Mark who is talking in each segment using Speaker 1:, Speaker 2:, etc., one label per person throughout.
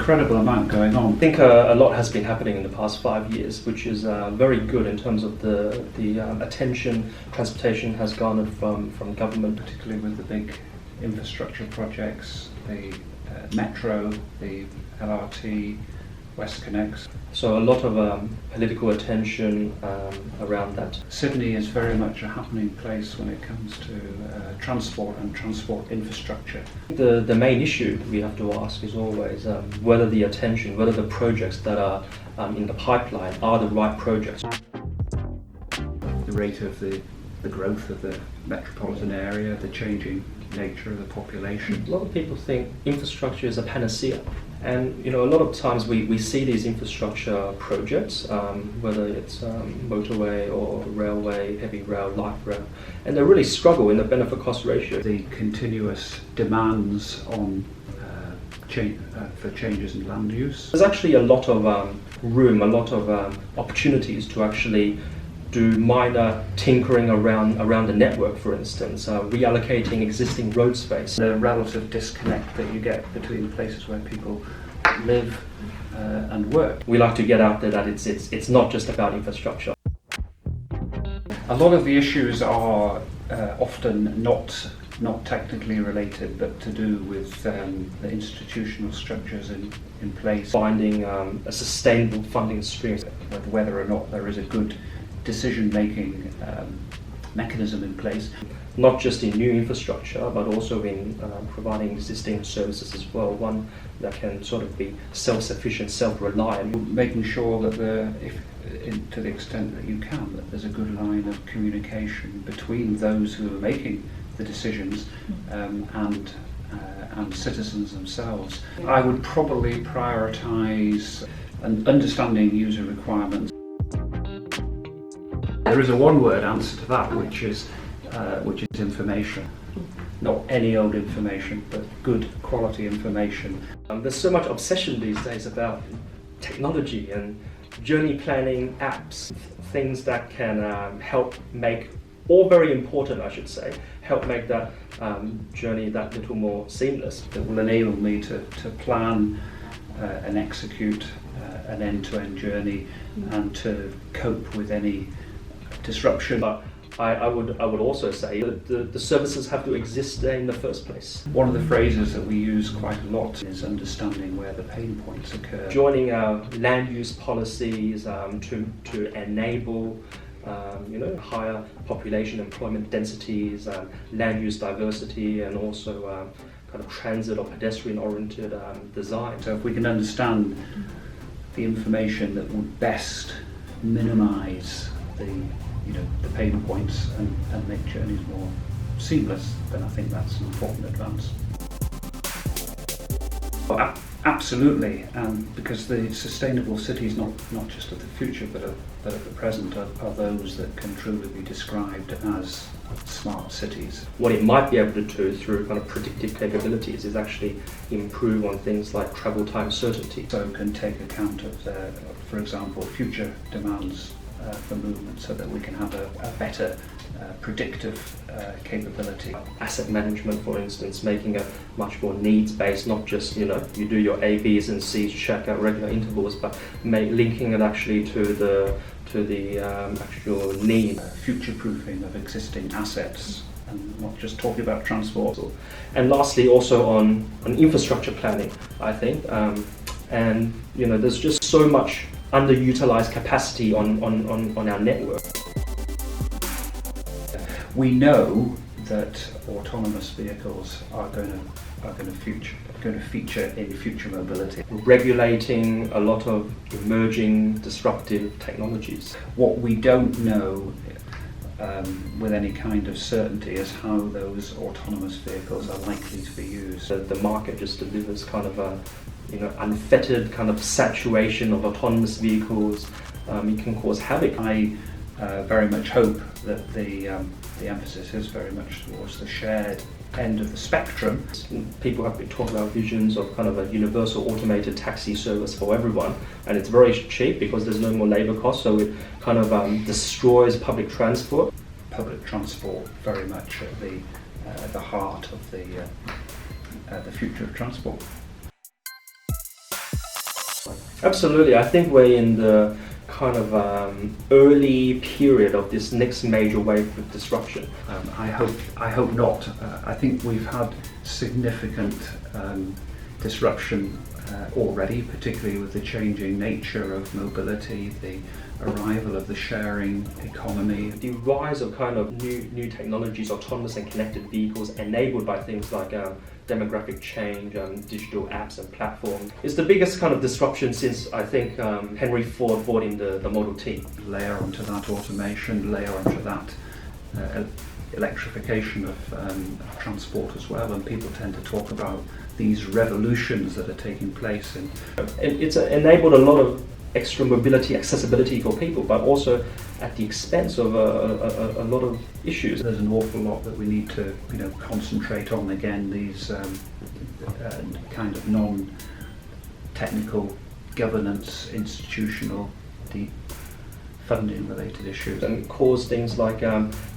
Speaker 1: incredible amount going on.
Speaker 2: I think a lot has been happening in the past 5 years, which is very good in terms of the attention transportation has garnered from government.
Speaker 1: Particularly with the big infrastructure projects, the metro, the LRT, WestConnex.
Speaker 2: So a lot of political attention around that.
Speaker 1: Sydney is very much a happening place when it comes to transport and transport infrastructure.
Speaker 2: The main issue we have to ask is always whether the projects that are in the pipeline are the right projects.
Speaker 1: The rate of the growth of the metropolitan area, the changing nature of the population.
Speaker 2: A lot of people think infrastructure is a panacea. And a lot of times we see these infrastructure projects, whether it's motorway or railway, heavy rail, light rail, and they really struggle in the benefit-cost ratio.
Speaker 1: The continuous demands on for changes in land use.
Speaker 2: There's actually a lot of room, a lot of opportunities to actually do minor tinkering around the network, for instance, reallocating existing road space.
Speaker 1: The relative disconnect that you get between places where people live and work.
Speaker 2: We like to get out there that it's not just about infrastructure.
Speaker 1: A lot of the issues are often not technically related, but to do with the institutional structures in place.
Speaker 2: Finding a sustainable funding stream.
Speaker 1: Whether or not there is a good decision-making mechanism in place.
Speaker 2: Not just in new infrastructure, but also in providing existing services as well. One that can sort of be self-sufficient, self-reliant.
Speaker 1: Making sure that to the extent that you can, that there's a good line of communication between those who are making the decisions and citizens themselves. I would probably prioritise understanding user requirements. There is a one-word answer to that, which is information. Not any old information, but good quality information.
Speaker 2: There's so much obsession these days about technology and journey planning apps, things that can help make, or very important I should say, help make that journey that little more seamless.
Speaker 1: That will enable me to plan and execute an end-to-end journey and to cope with any disruption.
Speaker 2: But I would also say that the services have to exist there in the first place.
Speaker 1: One of the phrases that we use quite a lot is understanding where the pain points occur.
Speaker 2: Joining our land use policies to enable higher population employment densities, land use diversity, and also kind of transit or pedestrian oriented design.
Speaker 1: So if we can understand the information that would best minimise the pain points and make journeys more seamless, then I think that's an important advance. Well, absolutely, because the sustainable cities, not just of the future but of the present, are those that can truly be described as smart cities.
Speaker 2: What it might be able to do through kind of predictive capabilities is actually improve on things like travel time certainty.
Speaker 1: So it can take account of, for example, future demands for movement, so that we can have a better predictive capability.
Speaker 2: Asset management, for instance, making it much more needs-based, not just you do your A, B's and C's check at regular intervals, but linking it actually to the actual need.
Speaker 1: Future-proofing of existing assets, and not just talking about transport.
Speaker 2: And lastly, also on infrastructure planning, I think, and there's just so much underutilized capacity on our network. We
Speaker 1: know that autonomous vehicles are going to feature in future mobility.
Speaker 2: Regulating a lot of emerging disruptive technologies.
Speaker 1: What we don't know with any kind of certainty is how those autonomous vehicles are likely to be used.
Speaker 2: The market just delivers kind of a unfettered kind of saturation of autonomous vehicles. It can cause havoc.
Speaker 1: I very much hope that the emphasis is very much towards the shared end of the spectrum.
Speaker 2: People have been talking about visions of kind of a universal automated taxi service for everyone, and it's very cheap because there's no more labour costs, so it kind of destroys public transport.
Speaker 1: Public transport very much at the heart of the future of transport.
Speaker 2: Absolutely. I think we're in the kind of early period of this next major wave of disruption.
Speaker 1: I hope not. I think we've had significant disruption already, particularly with the changing nature of mobility, the arrival of the sharing economy.
Speaker 2: The rise of kind of new technologies, autonomous and connected vehicles enabled by things like demographic change, digital apps and platforms is the biggest kind of disruption since I think Henry Ford brought in the Model T.
Speaker 1: Layer onto that automation, layer onto that electrification of transport as well, and people tend to talk about these revolutions that are taking place.
Speaker 2: It's enabled a lot of extra mobility, accessibility for people, but also at the expense of a lot of issues.
Speaker 1: There's an awful lot that we need to concentrate on again, these kind of non-technical governance, institutional, deep funding related issues.
Speaker 2: And cause things like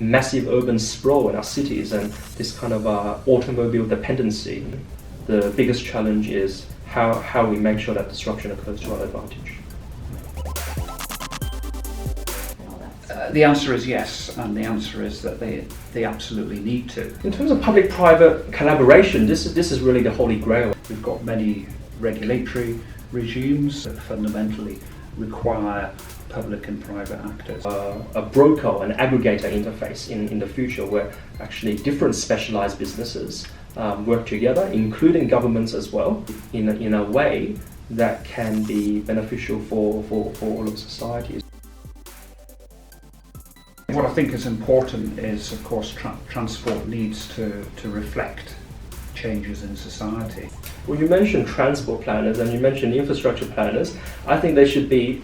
Speaker 2: massive urban sprawl in our cities and this kind of automobile dependency. The biggest challenge is how we make sure that disruption occurs to our advantage.
Speaker 1: The answer is yes, and the answer is that they absolutely need to.
Speaker 2: In terms of public-private collaboration, this is really the holy grail.
Speaker 1: We've got many regulatory regimes that fundamentally require public and private actors.
Speaker 2: A broker, an aggregator interface in the future where actually different specialized businesses work together, including governments as well, in a way that can be beneficial for all of society.
Speaker 1: What I think is important is, of course, transport needs to reflect changes in society.
Speaker 2: Well, you mentioned transport planners and you mentioned infrastructure planners. I think they should be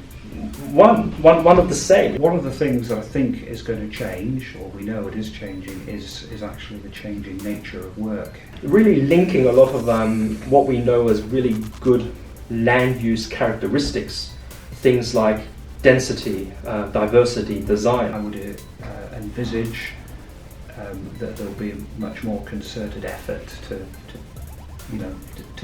Speaker 2: one of the same.
Speaker 1: One of the things that I think is going to change, or we know it is changing, is actually the changing nature of work.
Speaker 2: Really linking a lot of what we know as really good land use characteristics, things like density, diversity, design.
Speaker 1: I would envisage that there'll be a much more concerted effort to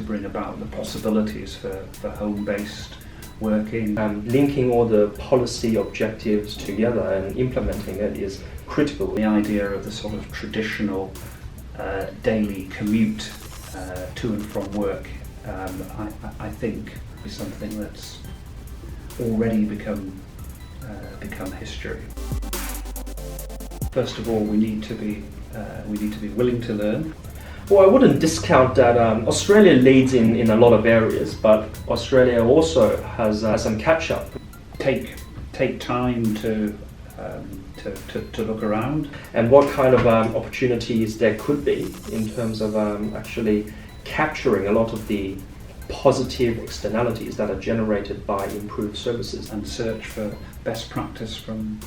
Speaker 1: bring about the possibilities for home-based working.
Speaker 2: Linking all the policy objectives together and implementing it is critical.
Speaker 1: The idea of the sort of traditional daily commute to and from work, I think, is something that's already become history. First of all, we need to be willing to learn.
Speaker 2: Well, I wouldn't discount that Australia leads in a lot of areas, but Australia also has some catch-up.
Speaker 1: Take time to look around.
Speaker 2: And what kind of opportunities there could be in terms of actually capturing a lot of the positive externalities that are generated by improved services.
Speaker 1: And search for best practice from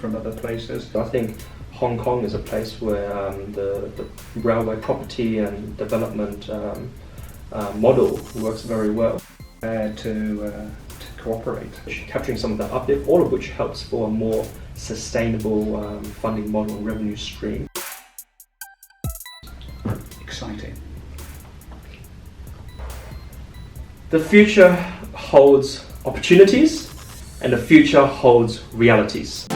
Speaker 1: other places.
Speaker 2: I think Hong Kong is a place where the railway property and development model works very well.
Speaker 1: To cooperate.
Speaker 2: Capturing some of that uplift, all of which helps for a more sustainable funding model and revenue stream.
Speaker 1: Exciting.
Speaker 2: The future holds opportunities and the future holds realities.